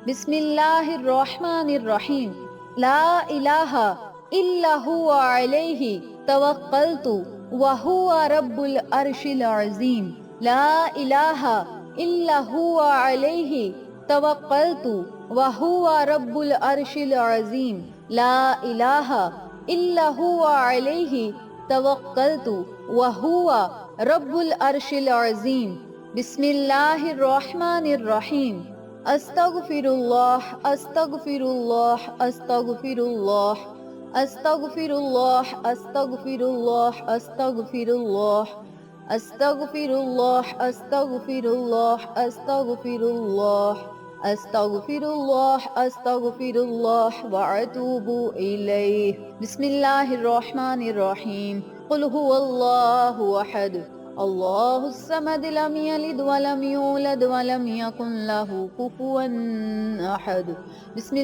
बिस्मिल्लाहिर्रहमानिर्रहीम। ला इलाहा इल्ला हुवा अलैहि तवक्कलतु व हुवा रब्बुल अर्शिल अज़ीम। ला इलाहा इल्ला हुवा अलैहि तवक्कलतु व हुवा रब्बुल अर्शिल अज़ीम। ला इलाहा इल्ला हुवा अलैहि तवक्कलतु व हुवा रब्बुल अर्शिल अज़ीम। बिस्मिल्लाहिर्रहमानिर्रहीम। अस्तगफिरुल्लाह अस्तगफिरुल्लाह अस्तगफिरुल्लाह अस्तगफिरुल्लाह अस्तगफिरुल्लाह अस्तगफिरुल्लाह अस्तगफिरुल्लाह अस्तगफिरुल्लाह अस्तगफिरुल्लाह अस्तगफिरुल्लाह अस्तगफिरुल्लाह व अतूबु इलैह। बिस्मिल्लाहिर्रहमानिर्रहीम। कुल हुवल्लाहु अहद अल्लाहुस समद लम यलिद व लम यूलद व लम यकुन लहू कुफुवन अहद। बिस्मिल्लाह।